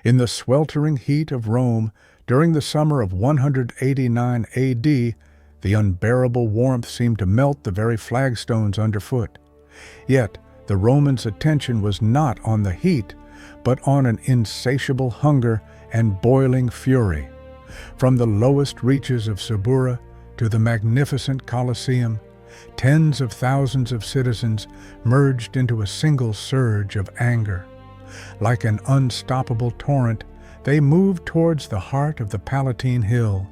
In the sweltering heat of Rome during the summer of 189 AD, the unbearable warmth seemed to melt the very flagstones underfoot. Yet, the Romans' attention was not on the heat, but on an insatiable hunger and boiling fury. From the lowest reaches of Subura to the magnificent Colosseum, tens of thousands of citizens merged into a single surge of anger. Like an unstoppable torrent, they moved towards the heart of the Palatine Hill,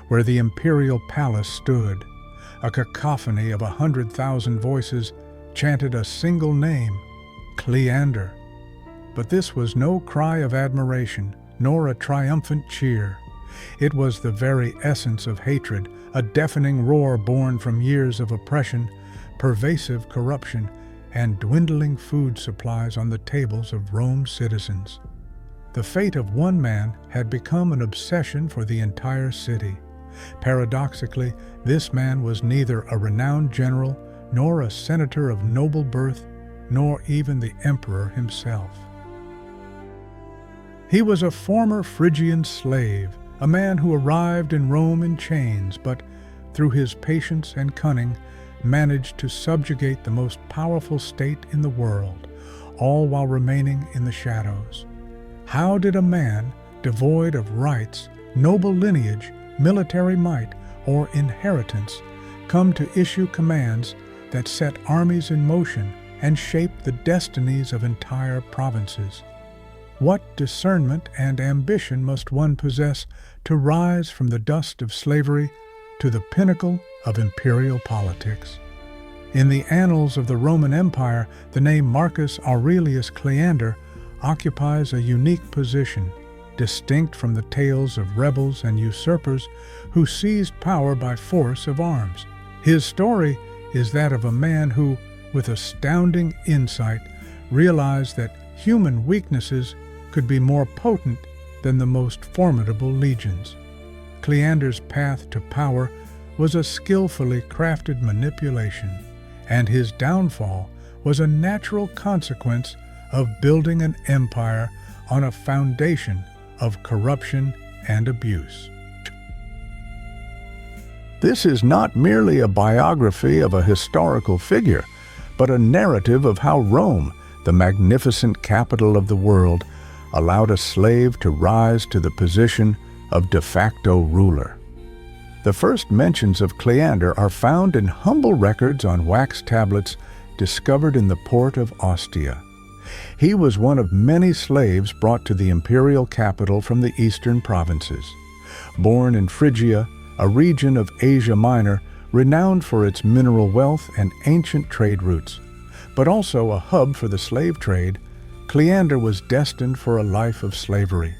where the imperial palace stood. A cacophony of 100,000 voices chanted a single name, Cleander. But this was no cry of admiration, nor a triumphant cheer. It was the very essence of hatred, a deafening roar born from years of oppression, pervasive corruption, and dwindling food supplies on the tables of Rome's citizens. The fate of one man had become an obsession for the entire city. Paradoxically, this man was neither a renowned general, nor a senator of noble birth, nor even the emperor himself. He was a former Phrygian slave, a man who arrived in Rome in chains, but through his patience and cunning managed to subjugate the most powerful state in the world, all while remaining in the shadows. How did a man devoid of rights, noble lineage, military might, or inheritance come to issue commands that set armies in motion and shaped the destinies of entire provinces? What discernment and ambition must one possess to rise from the dust of slavery to the pinnacle of imperial politics? In the annals of the Roman Empire, the name Marcus Aurelius Cleander occupies a unique position, distinct from the tales of rebels and usurpers who seized power by force of arms. His story is that of a man who, with astounding insight, realized that human weaknesses could be more potent than the most formidable legions. Cleander's path to power was a skillfully crafted manipulation, and his downfall was a natural consequence of building an empire on a foundation of corruption and abuse. This is not merely a biography of a historical figure, but a narrative of how Rome, the magnificent capital of the world, allowed a slave to rise to the position of de facto ruler. The first mentions of Cleander are found in humble records on wax tablets discovered in the port of Ostia. He was one of many slaves brought to the imperial capital from the eastern provinces. Born in Phrygia, a region of Asia Minor renowned for its mineral wealth and ancient trade routes, but also a hub for the slave trade, Cleander was destined for a life of slavery.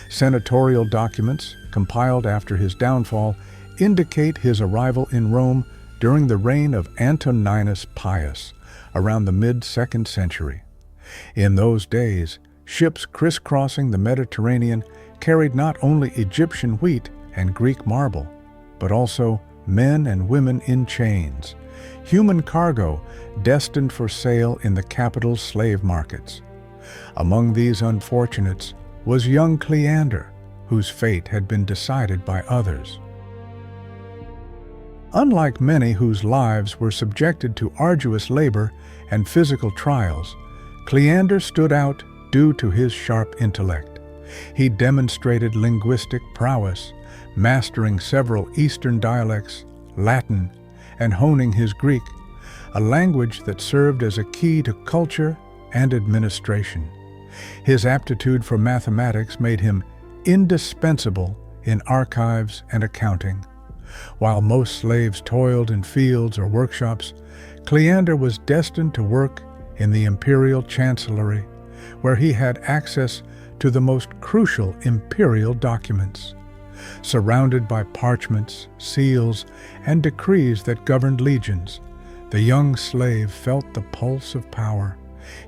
Senatorial documents, compiled after his downfall, indicate his arrival in Rome during the reign of Antoninus Pius, around the mid-2nd century. In those days, ships crisscrossing the Mediterranean carried not only Egyptian wheat and Greek marble, but also men and women in chains, human cargo destined for sale in the capital's slave markets. Among these unfortunates was young Cleander, whose fate had been decided by others. Unlike many whose lives were subjected to arduous labor and physical trials, Cleander stood out due to his sharp intellect. He demonstrated linguistic prowess, mastering several Eastern dialects, Latin, and honing his Greek, a language that served as a key to culture and administration. His aptitude for mathematics made him indispensable in archives and accounting. While most slaves toiled in fields or workshops, Cleander was destined to work in the imperial chancellery, where he had access to the most crucial imperial documents. Surrounded by parchments, seals, and decrees that governed legions, the young slave felt the pulse of power.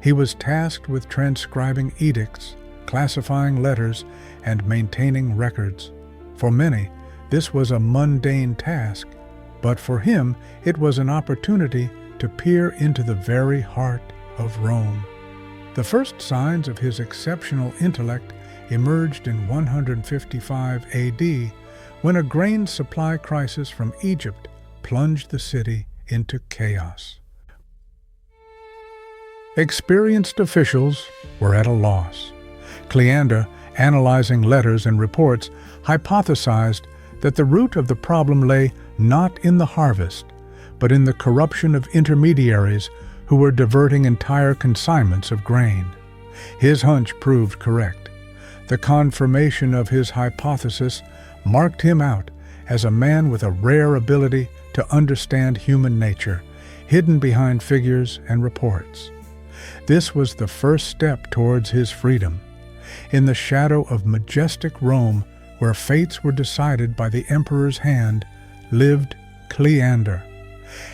He was tasked with transcribing edicts, classifying letters, and maintaining records. For many, this was a mundane task, but for him it was an opportunity to peer into the very heart of Rome. The first signs of his exceptional intellect emerged in 155 AD when a grain supply crisis from Egypt plunged the city into chaos. Experienced officials were at a loss. Cleander, analyzing letters and reports, hypothesized that the root of the problem lay not in the harvest, but in the corruption of intermediaries who were diverting entire consignments of grain. His hunch proved correct. The confirmation of his hypothesis marked him out as a man with a rare ability to understand human nature, hidden behind figures and reports. This was the first step towards his freedom. In the shadow of majestic Rome, where fates were decided by the emperor's hand, lived Cleander.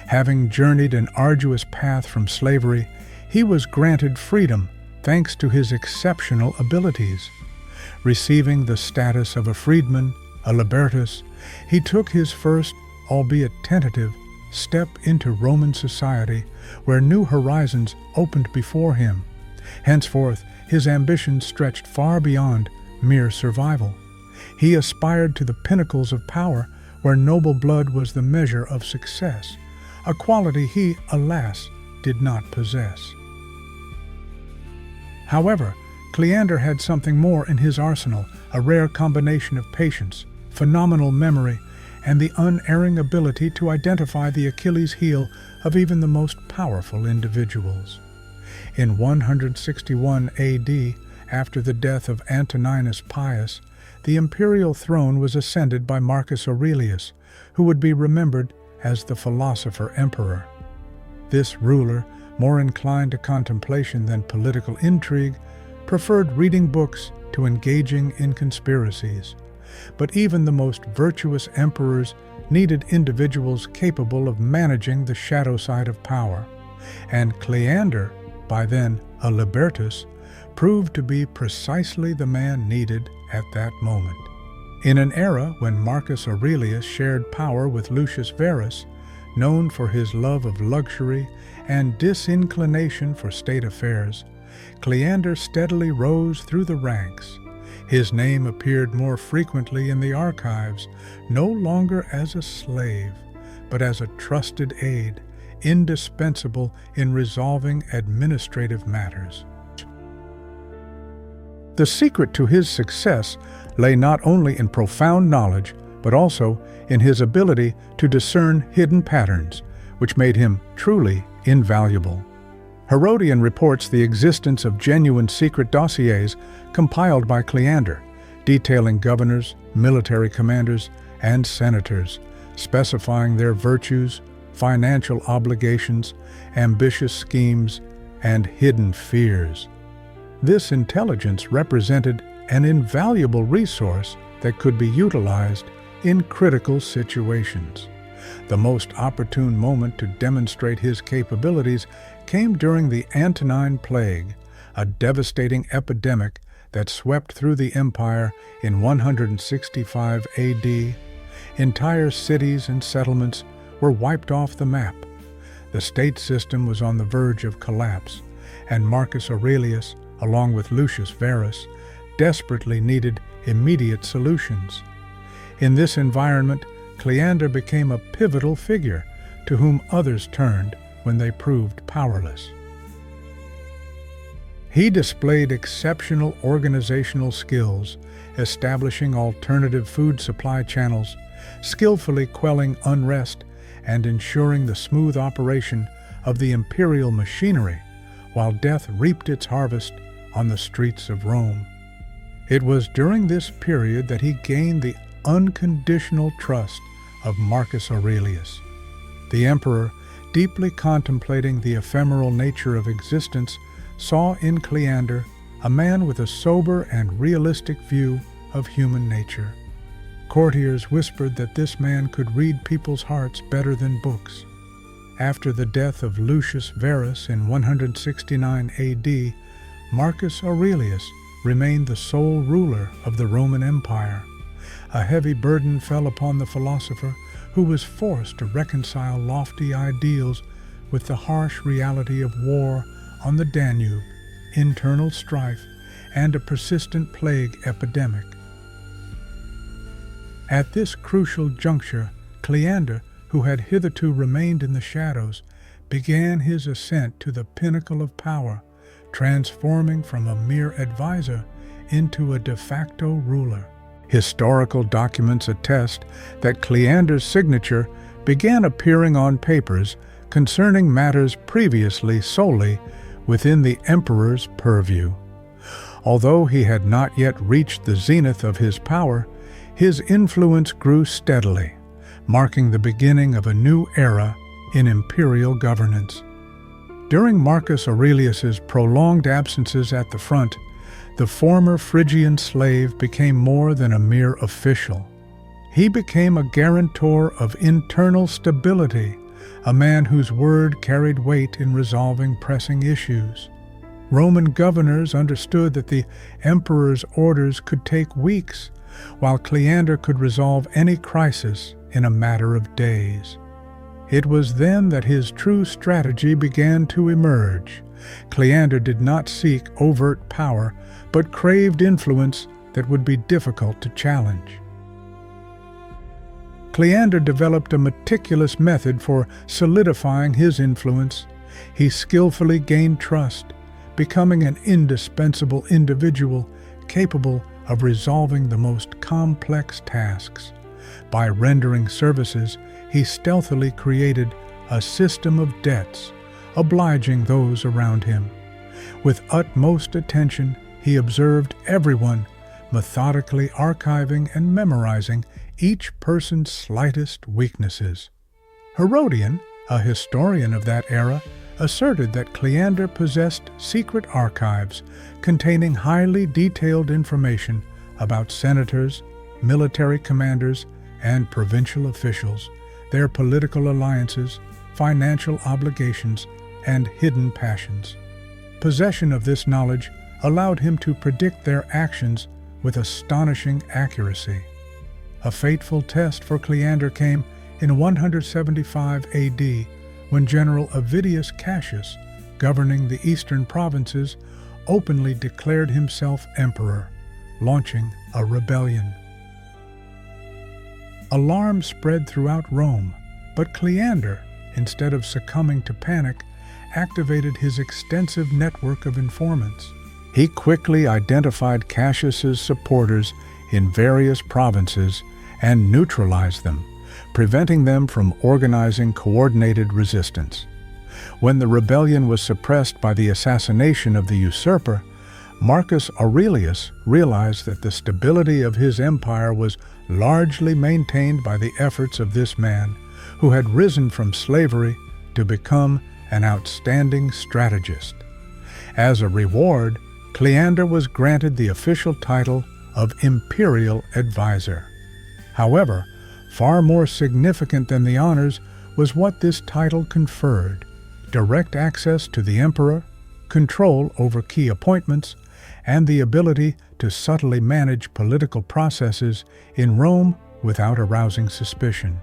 Having journeyed an arduous path from slavery, he was granted freedom thanks to his exceptional abilities. Receiving the status of a freedman, a libertus, he took his first, albeit tentative, step into Roman society, where new horizons opened before him. Henceforth, his ambitions stretched far beyond mere survival. He aspired to the pinnacles of power, where noble blood was the measure of success, a quality he, alas, did not possess. However, Cleander had something more in his arsenal, a rare combination of patience, phenomenal memory, and the unerring ability to identify the Achilles heel of even the most powerful individuals. In 161 AD, after the death of Antoninus Pius, the imperial throne was ascended by Marcus Aurelius, who would be remembered as the philosopher emperor. This ruler, more inclined to contemplation than political intrigue, preferred reading books to engaging in conspiracies. But even the most virtuous emperors needed individuals capable of managing the shadow side of power, and Cleander, by then a libertus, proved to be precisely the man needed at that moment. In an era when Marcus Aurelius shared power with Lucius Verus, known for his love of luxury and disinclination for state affairs, Cleander steadily rose through the ranks. His name appeared more frequently in the archives, no longer as a slave, but as a trusted aide, indispensable in resolving administrative matters. The secret to his success lay not only in profound knowledge, but also in his ability to discern hidden patterns, which made him truly invaluable. Herodian reports the existence of genuine secret dossiers compiled by Cleander, detailing governors, military commanders, and senators, specifying their virtues, financial obligations, ambitious schemes, and hidden fears. This intelligence represented an invaluable resource that could be utilized in critical situations. The most opportune moment to demonstrate his capabilities came during the Antonine Plague, a devastating epidemic that swept through the empire in 165 AD. Entire cities and settlements were wiped off the map. The state system was on the verge of collapse, and Marcus Aurelius, along with Lucius Verus, desperately needed immediate solutions. In this environment, Cleander became a pivotal figure to whom others turned when they proved powerless. He displayed exceptional organizational skills, establishing alternative food supply channels, skillfully quelling unrest, and ensuring the smooth operation of the imperial machinery, while death reaped its harvest on the streets of Rome. It was during this period that he gained the unconditional trust of Marcus Aurelius. The emperor, deeply contemplating the ephemeral nature of existence, saw in Cleander a man with a sober and realistic view of human nature. Courtiers whispered that this man could read people's hearts better than books. After the death of Lucius Verus in 169 AD, Marcus Aurelius remained the sole ruler of the Roman Empire. A heavy burden fell upon the philosopher, who was forced to reconcile lofty ideals with the harsh reality of war on the Danube, internal strife, and a persistent plague epidemic. At this crucial juncture, Cleander, who had hitherto remained in the shadows, began his ascent to the pinnacle of power, transforming from a mere advisor into a de facto ruler. Historical documents attest that Cleander's signature began appearing on papers concerning matters previously solely within the emperor's purview. Although he had not yet reached the zenith of his power, his influence grew steadily, marking the beginning of a new era in imperial governance. During Marcus Aurelius's prolonged absences at the front, the former Phrygian slave became more than a mere official. He became a guarantor of internal stability, a man whose word carried weight in resolving pressing issues. Roman governors understood that the emperor's orders could take weeks, while Cleander could resolve any crisis in a matter of days. It was then that his true strategy began to emerge. Cleander did not seek overt power, but craved influence that would be difficult to challenge. Cleander developed a meticulous method for solidifying his influence. He skillfully gained trust, becoming an indispensable individual capable of resolving the most complex tasks. By rendering services, he stealthily created a system of debts, obliging those around him. With utmost attention, he observed everyone, methodically archiving and memorizing each person's slightest weaknesses. Herodian, a historian of that era, asserted that Cleander possessed secret archives containing highly detailed information about senators, military commanders, and provincial officials, their political alliances, financial obligations, and hidden passions. Possession of this knowledge allowed him to predict their actions with astonishing accuracy. A fateful test for Cleander came in 175 AD, when General Avidius Cassius, governing the eastern provinces, openly declared himself emperor, launching a rebellion. Alarm spread throughout Rome, but Cleander, instead of succumbing to panic, activated his extensive network of informants. He quickly identified Cassius's supporters in various provinces and neutralized them, preventing them from organizing coordinated resistance. When the rebellion was suppressed by the assassination of the usurper, Marcus Aurelius realized that the stability of his empire was largely maintained by the efforts of this man, who had risen from slavery to become an outstanding strategist. As a reward, Cleander was granted the official title of Imperial Advisor. However, far more significant than the honors was what this title conferred: direct access to the emperor, control over key appointments, and the ability to subtly manage political processes in Rome without arousing suspicion.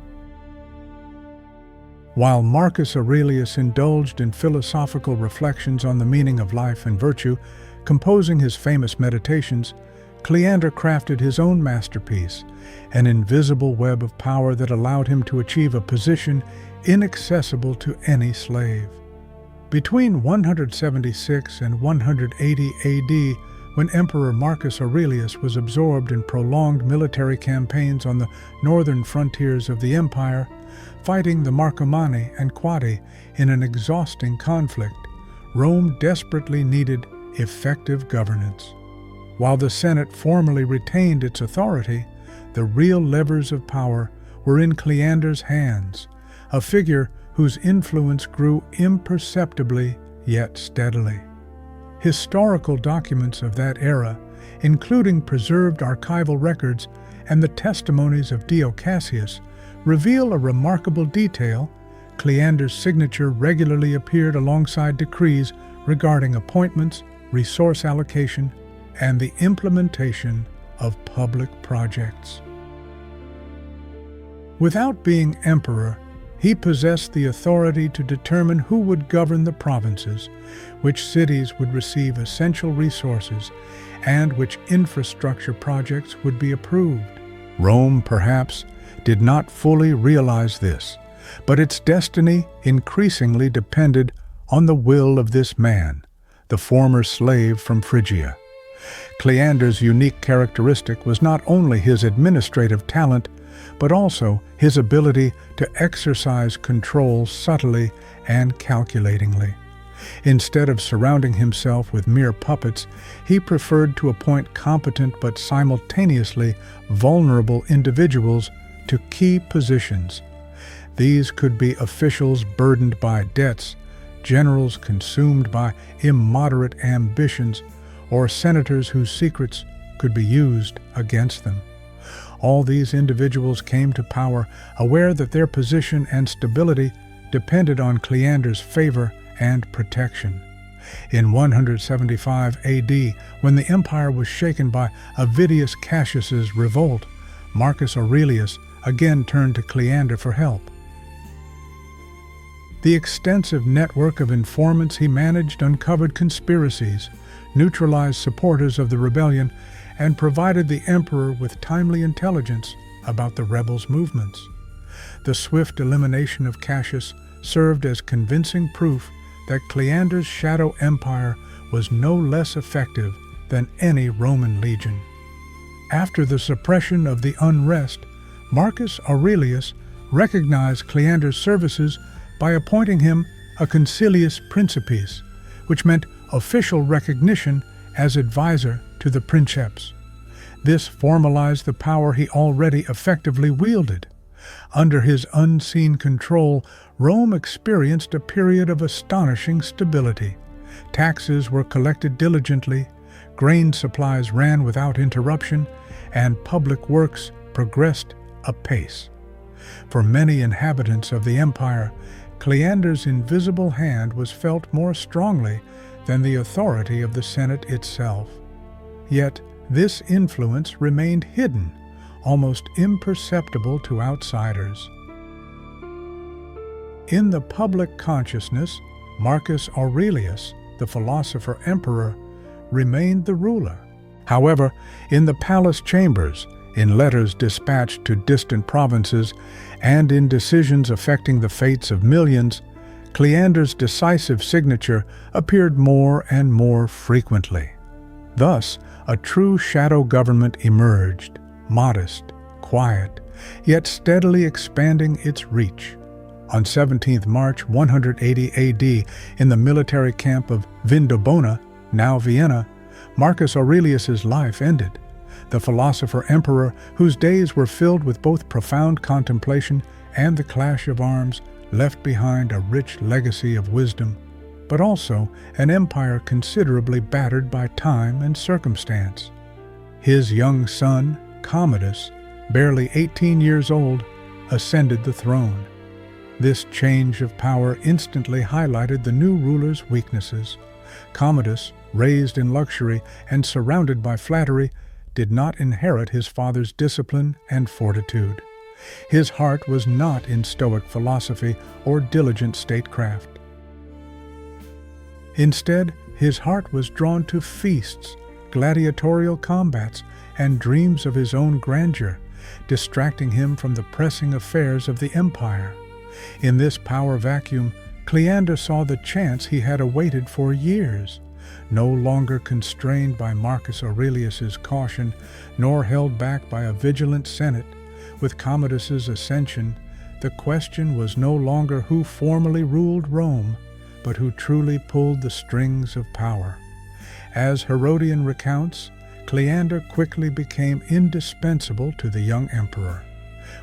While Marcus Aurelius indulged in philosophical reflections on the meaning of life and virtue, composing his famous Meditations, Cleander crafted his own masterpiece, an invisible web of power that allowed him to achieve a position inaccessible to any slave. Between 176 and 180 AD, when Emperor Marcus Aurelius was absorbed in prolonged military campaigns on the northern frontiers of the empire, fighting the Marcomanni and Quadi in an exhausting conflict, Rome desperately needed effective governance. While the Senate formally retained its authority, the real levers of power were in Cleander's hands, a figure whose influence grew imperceptibly yet steadily. Historical documents of that era, including preserved archival records and the testimonies of Dio Cassius, reveal a remarkable detail. Cleander's signature regularly appeared alongside decrees regarding appointments, resource allocation, and the implementation of public projects. Without being emperor, He possessed the authority to determine who would govern the provinces, which cities would receive essential resources, and which infrastructure projects would be approved. Rome, perhaps, did not fully realize this, but its destiny increasingly depended on the will of this man, the former slave from Phrygia. Cleander's unique characteristic was not only his administrative talent, but also his ability to exercise control subtly and calculatingly. Instead of surrounding himself with mere puppets, he preferred to appoint competent but simultaneously vulnerable individuals to key positions. These could be officials burdened by debts, generals consumed by immoderate ambitions, or senators whose secrets could be used against them. All these individuals came to power aware that their position and stability depended on Cleander's favor and protection. In 175 AD, when the empire was shaken by Avidius Cassius's revolt, Marcus Aurelius again turned to Cleander for help. The extensive network of informants he managed uncovered conspiracies, neutralized supporters of the rebellion, and provided the emperor with timely intelligence about the rebels' movements. The swift elimination of Cassius served as convincing proof that Cleander's shadow empire was no less effective than any Roman legion. After the suppression of the unrest, Marcus Aurelius recognized Cleander's services by appointing him a concilius principes, which meant official recognition as advisor to the princeps. This formalized the power he already effectively wielded. Under his unseen control, Rome experienced a period of astonishing stability. Taxes were collected diligently, grain supplies ran without interruption, and public works progressed apace. For many inhabitants of the empire, Cleander's invisible hand was felt more strongly than the authority of the Senate itself. Yet, this influence remained hidden, almost imperceptible to outsiders. In the public consciousness, Marcus Aurelius, the philosopher-emperor, remained the ruler. However, in the palace chambers, in letters dispatched to distant provinces, and in decisions affecting the fates of millions, Cleander's decisive signature appeared more and more frequently. Thus, a true shadow government emerged, modest, quiet, yet steadily expanding its reach. On 17th March 180 AD, in the military camp of Vindobona, now Vienna, Marcus Aurelius's life ended. The philosopher-emperor, whose days were filled with both profound contemplation and the clash of arms, left behind a rich legacy of wisdom, but also an empire considerably battered by time and circumstance. His young son, Commodus, barely 18 years old, ascended the throne. This change of power instantly highlighted the new ruler's weaknesses. Commodus, raised in luxury and surrounded by flattery, did not inherit his father's discipline and fortitude. His heart was not in Stoic philosophy or diligent statecraft. Instead, his heart was drawn to feasts, gladiatorial combats, and dreams of his own grandeur, distracting him from the pressing affairs of the empire. In this power vacuum, Cleander saw the chance he had awaited for years. No longer constrained by Marcus Aurelius's caution, nor held back by a vigilant Senate, with Commodus's ascension, the question was no longer who formally ruled Rome, but who truly pulled the strings of power. As Herodian recounts, Cleander quickly became indispensable to the young emperor.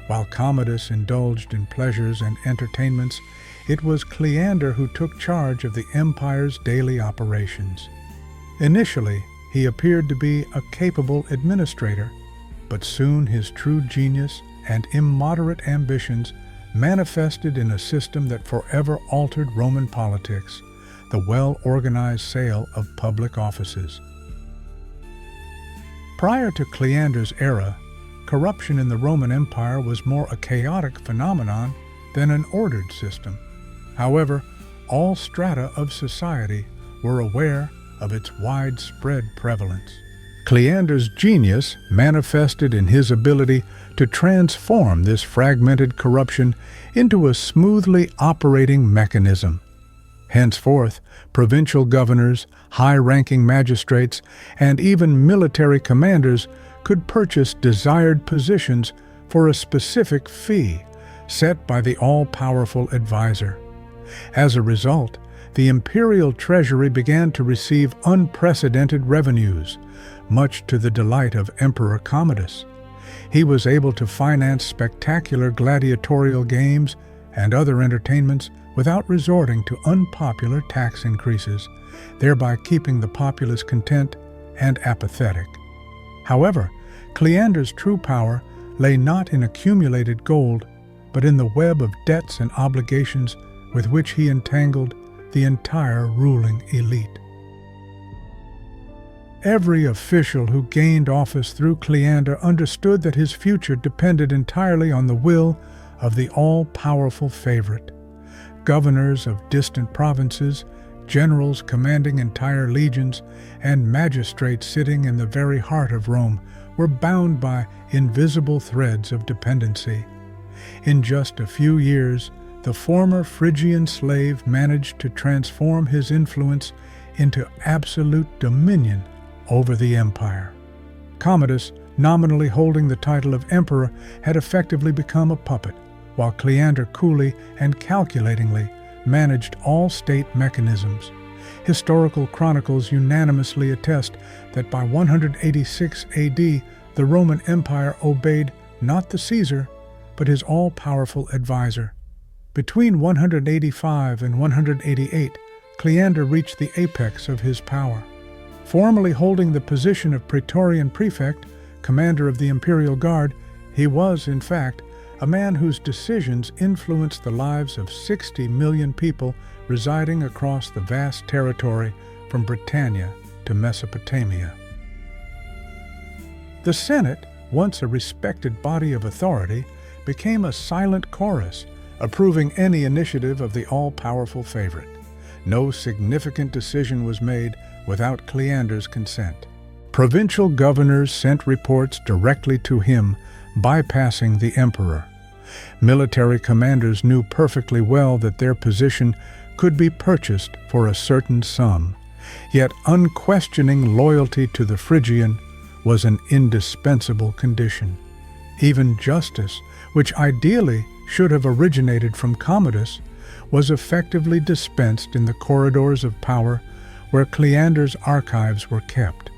While Commodus indulged in pleasures and entertainments, it was Cleander who took charge of the empire's daily operations. Initially, he appeared to be a capable administrator, but soon his true genius and immoderate ambitions manifested in a system that forever altered Roman politics, the well-organized sale of public offices. Prior to Cleander's era, corruption in the Roman Empire was more a chaotic phenomenon than an ordered system. However, all strata of society were aware of its widespread prevalence. Cleander's genius manifested in his ability to transform this fragmented corruption into a smoothly operating mechanism. Henceforth, provincial governors, high-ranking magistrates, and even military commanders could purchase desired positions for a specific fee set by the all-powerful advisor. As a result, the imperial treasury began to receive unprecedented revenues, much to the delight of Emperor Commodus. He was able to finance spectacular gladiatorial games and other entertainments without resorting to unpopular tax increases, thereby keeping the populace content and apathetic. However, Cleander's true power lay not in accumulated gold, but in the web of debts and obligations with which he entangled the entire ruling elite. Every official who gained office through Cleander understood that his future depended entirely on the will of the all-powerful favorite. Governors of distant provinces, generals commanding entire legions, and magistrates sitting in the very heart of Rome were bound by invisible threads of dependency. In just a few years, the former Phrygian slave managed to transform his influence into absolute dominion over the empire. Commodus, nominally holding the title of emperor, had effectively become a puppet, while Cleander coolly and calculatingly managed all state mechanisms. Historical chronicles unanimously attest that by 186 AD, the Roman Empire obeyed not the Caesar, but his all-powerful advisor. Between 185 and 188, Cleander reached the apex of his power. Formerly holding the position of Praetorian Prefect, commander of the Imperial Guard, he was, in fact, a man whose decisions influenced the lives of 60 million people residing across the vast territory from Britannia to Mesopotamia. The Senate, once a respected body of authority, became a silent chorus, approving any initiative of the all-powerful favorite. No significant decision was made without Cleander's consent. Provincial governors sent reports directly to him, bypassing the emperor. Military commanders knew perfectly well that their position could be purchased for a certain sum, yet unquestioning loyalty to the Phrygian was an indispensable condition. Even justice, which ideally should have originated from Commodus, was effectively dispensed in the corridors of power where Cleander's archives were kept.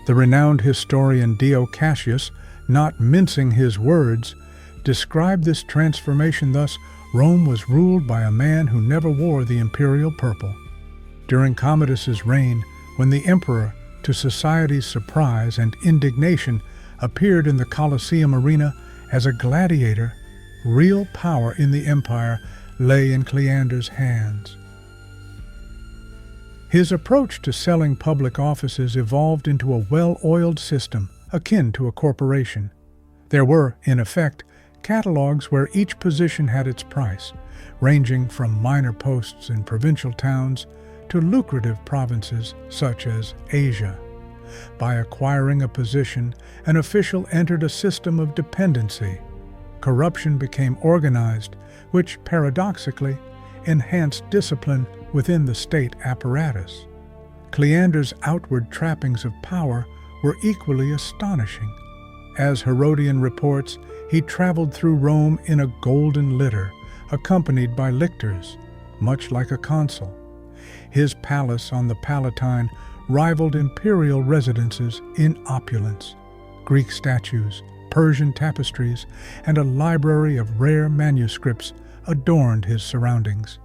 The renowned historian Dio Cassius, not mincing his words, described this transformation thus: Rome was ruled by a man who never wore the imperial purple. During Commodus's reign, when the emperor, to society's surprise and indignation, appeared in the Colosseum arena as a gladiator, real power in the empire lay in Cleander's hands. His approach to selling public offices evolved into a well-oiled system akin to a corporation. There were, in effect, catalogs where each position had its price, ranging from minor posts in provincial towns to lucrative provinces such as Asia. By acquiring a position, an official entered a system of dependency. Corruption became organized, which paradoxically enhanced discipline within the state apparatus. Cleander's outward trappings of power were equally astonishing. As Herodian reports, he traveled through Rome in a golden litter, accompanied by lictors, much like a consul. His palace on the Palatine rivaled imperial residences in opulence. Greek statues, Persian tapestries, and a library of rare manuscripts adorned his surroundings.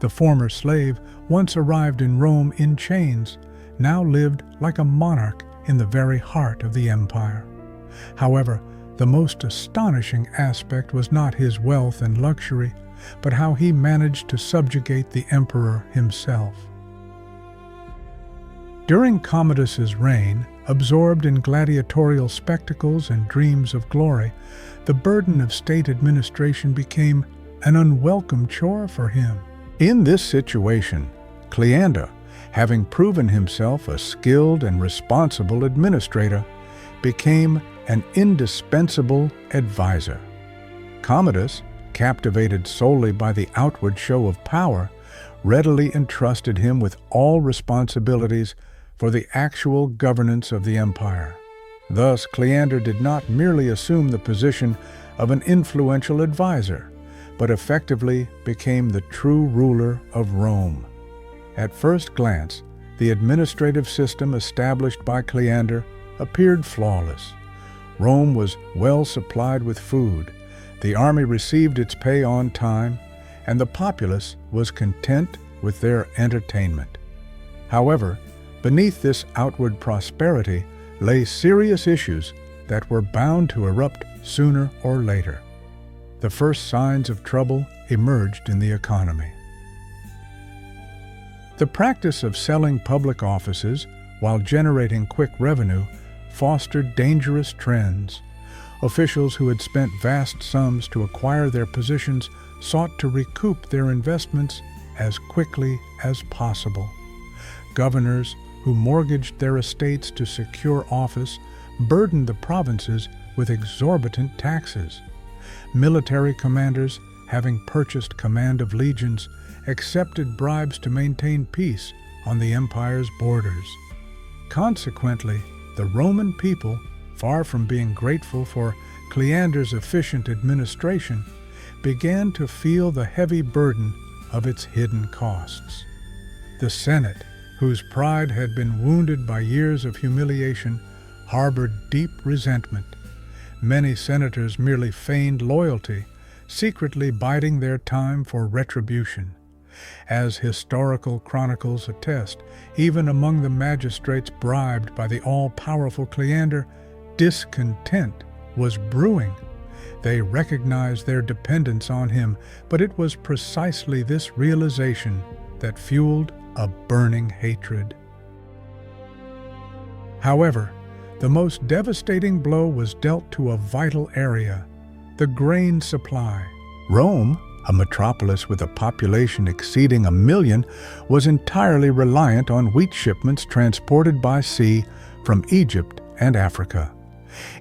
The former slave, once arrived in Rome in chains, now lived like a monarch in the very heart of the empire. However, the most astonishing aspect was not his wealth and luxury, but how he managed to subjugate the emperor himself. During Commodus's reign, absorbed in gladiatorial spectacles and dreams of glory, the burden of state administration became an unwelcome chore for him. In this situation, Cleander, having proven himself a skilled and responsible administrator, became an indispensable advisor. Commodus, captivated solely by the outward show of power, readily entrusted him with all responsibilities for the actual governance of the empire. Thus, Cleander did not merely assume the position of an influential advisor, but effectively became the true ruler of Rome. At first glance, the administrative system established by Cleander appeared flawless. Rome was well supplied with food, the army received its pay on time, and the populace was content with their entertainment. However, beneath this outward prosperity lay serious issues that were bound to erupt sooner or later. The first signs of trouble emerged in the economy. The practice of selling public offices while generating quick revenue fostered dangerous trends. Officials who had spent vast sums to acquire their positions sought to recoup their investments as quickly as possible. Governors who mortgaged their estates to secure office burdened the provinces with exorbitant taxes. Military commanders, having purchased command of legions, accepted bribes to maintain peace on the empire's borders. Consequently, the Roman people, far from being grateful for Cleander's efficient administration, began to feel the heavy burden of its hidden costs. The Senate, whose pride had been wounded by years of humiliation, harbored deep resentment. Many senators merely feigned loyalty, secretly biding their time for retribution. As historical chronicles attest, even among the magistrates bribed by the all-powerful Cleander, discontent was brewing. They recognized their dependence on him, but it was precisely this realization that fueled a burning hatred. However, the most devastating blow was dealt to a vital area: the grain supply. Rome, a metropolis with a population exceeding 1 million, was entirely reliant on wheat shipments transported by sea from Egypt and Africa.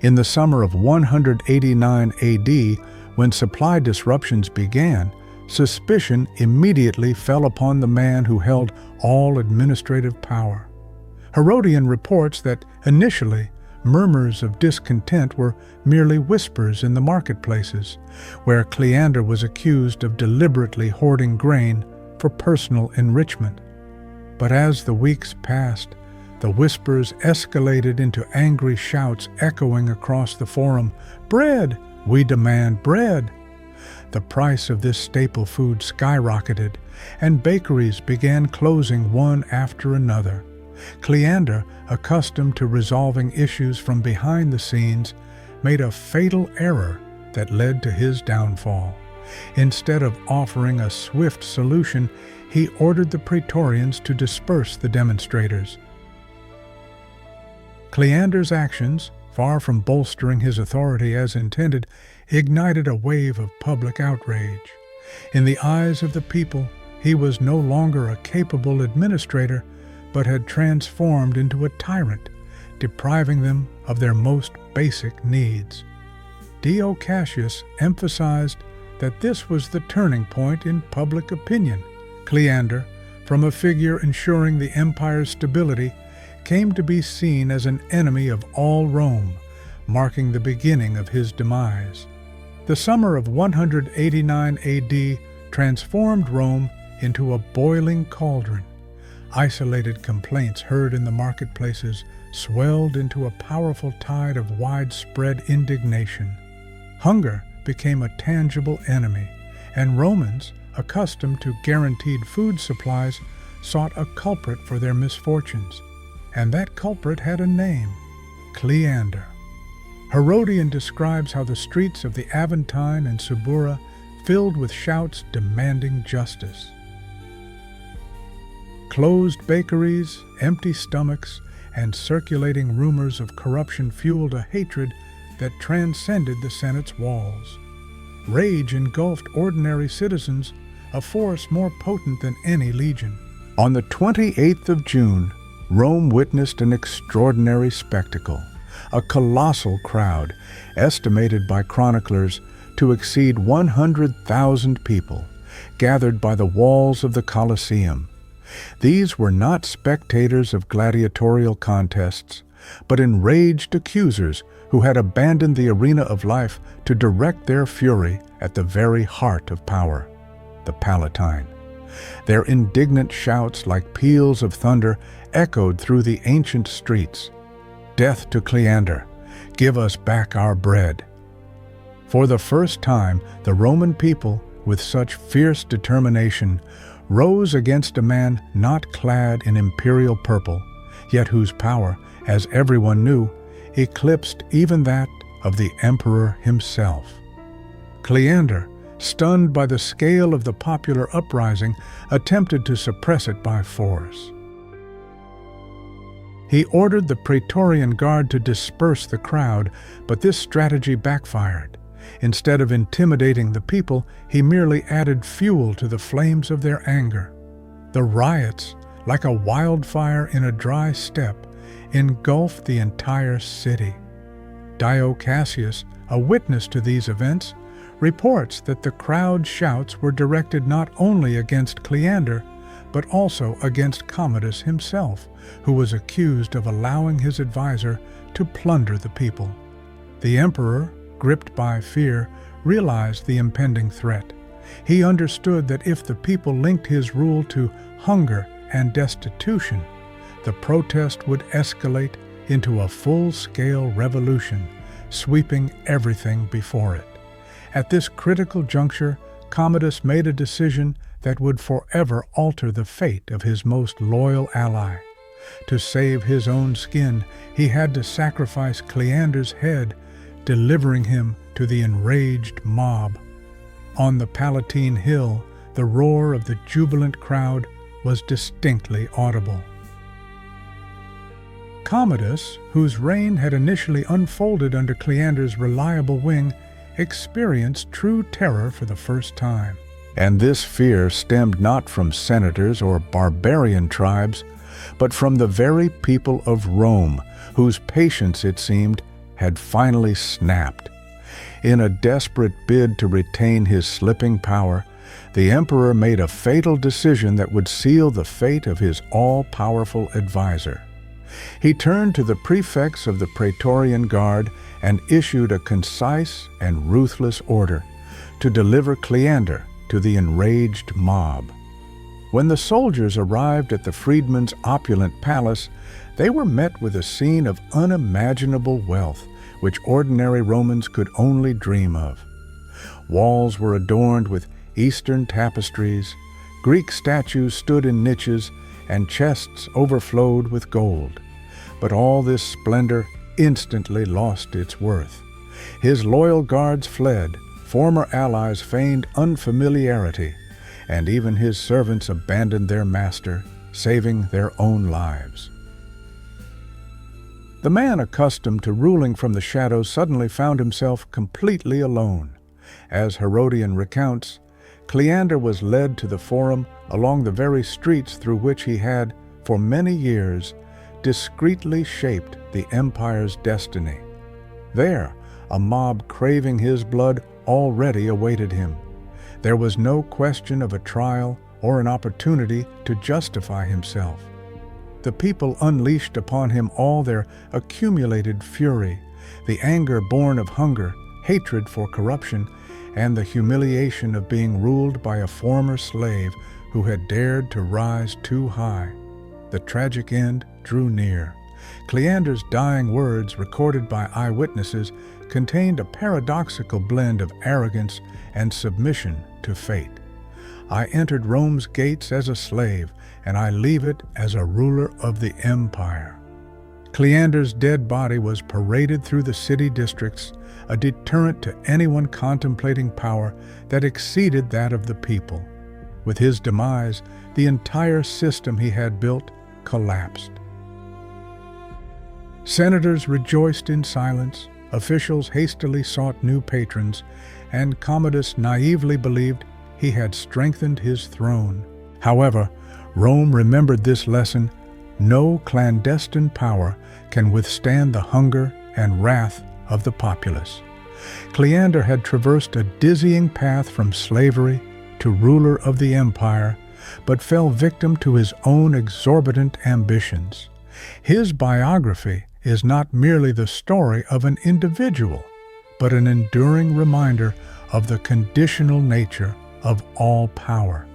In the summer of 189 AD, when supply disruptions began, suspicion immediately fell upon the man who held all administrative power. Herodian reports that initially murmurs of discontent were merely whispers in the marketplaces, where Cleander was accused of deliberately hoarding grain for personal enrichment. But as the weeks passed, the whispers escalated into angry shouts echoing across the forum. "Bread! We demand bread!" The price of this staple food skyrocketed, and bakeries began closing one after another. Cleander, accustomed to resolving issues from behind the scenes, made a fatal error that led to his downfall. Instead of offering a swift solution, he ordered the Praetorians to disperse the demonstrators. Cleander's actions, far from bolstering his authority as intended, ignited a wave of public outrage. In the eyes of the people, he was no longer a capable administrator, but had transformed into a tyrant, depriving them of their most basic needs. Dio Cassius emphasized that this was the turning point in public opinion. Cleander, from a figure ensuring the empire's stability, came to be seen as an enemy of all Rome, marking the beginning of his demise. The summer of 189 AD transformed Rome into a boiling cauldron. Isolated complaints heard in the marketplaces swelled into a powerful tide of widespread indignation. Hunger became a tangible enemy, and Romans, accustomed to guaranteed food supplies, sought a culprit for their misfortunes. And that culprit had a name: Cleander. Herodian describes how the streets of the Aventine and Subura filled with shouts demanding justice. Closed bakeries, empty stomachs, and circulating rumors of corruption fueled a hatred that transcended the Senate's walls. rage engulfed ordinary citizens, a force more potent than any legion. On the 28th of June, Rome witnessed an extraordinary spectacle. A colossal crowd, estimated by chroniclers to exceed 100,000 people, gathered by the walls of the Colosseum. These were not spectators of gladiatorial contests, but enraged accusers who had abandoned the arena of life to direct their fury at the very heart of power, the Palatine. Their indignant shouts, like peals of thunder, echoed through the ancient streets. "Death to Cleander! Give us back our bread!" For the first time, the Roman people, with such fierce determination, rose against a man not clad in imperial purple, yet whose power, as everyone knew, eclipsed even that of the emperor himself. Cleander, stunned by the scale of the popular uprising, attempted to suppress it by force. He ordered the Praetorian Guard to disperse the crowd, but this strategy backfired. Instead of intimidating the people, he merely added fuel to the flames of their anger. The riots, like a wildfire in a dry steppe, engulfed the entire city. Dio Cassius, a witness to these events, reports that the crowd's shouts were directed not only against Cleander, but also against Commodus himself, who was accused of allowing his advisor to plunder the people. The emperor, gripped by fear, realized the impending threat. He understood that if the people linked his rule to hunger and destitution, the protest would escalate into a full-scale revolution, sweeping everything before it. At this critical juncture, Commodus made a decision that would forever alter the fate of his most loyal ally. To save his own skin, he had to sacrifice Cleander's head, delivering him to the enraged mob. On the Palatine Hill, the roar of the jubilant crowd was distinctly audible. Commodus, whose reign had initially unfolded under Cleander's reliable wing, experienced true terror for the first time. And this fear stemmed not from senators or barbarian tribes, but from the very people of Rome, whose patience, it seemed, had finally snapped. In a desperate bid to retain his slipping power, the emperor made a fatal decision that would seal the fate of his all-powerful advisor. He turned to the prefects of the Praetorian Guard and issued a concise and ruthless order to deliver Cleander to the enraged mob. When the soldiers arrived at the freedman's opulent palace, they were met with a scene of unimaginable wealth, which ordinary Romans could only dream of. Walls were adorned with Eastern tapestries, Greek statues stood in niches, and chests overflowed with gold. But all this splendor instantly lost its worth. His loyal guards fled, former allies feigned unfamiliarity, and even his servants abandoned their master, saving their own lives. The man accustomed to ruling from the shadows suddenly found himself completely alone. As Herodian recounts, Cleander was led to the Forum along the very streets through which he had, for many years, discreetly shaped the empire's destiny. There, a mob craving his blood already awaited him. There was no question of a trial or an opportunity to justify himself. The people unleashed upon him all their accumulated fury, the anger born of hunger, hatred for corruption, and the humiliation of being ruled by a former slave who had dared to rise too high. The tragic end drew near. Cleander's dying words, recorded by eyewitnesses, contained a paradoxical blend of arrogance and submission to fate. "I entered Rome's gates as a slave, and I leave it as a ruler of the empire." Cleander's dead body was paraded through the city districts, a deterrent to anyone contemplating power that exceeded that of the people. With his demise, the entire system he had built collapsed. Senators rejoiced in silence, Officials hastily sought new patrons, and Commodus naively believed he had strengthened his throne. However, Rome remembered this lesson: no clandestine power can withstand the hunger and wrath of the populace. Cleander had traversed a dizzying path from slavery to ruler of the empire, but fell victim to his own exorbitant ambitions. His biography is not merely the story of an individual, but an enduring reminder of the conditional nature of all power.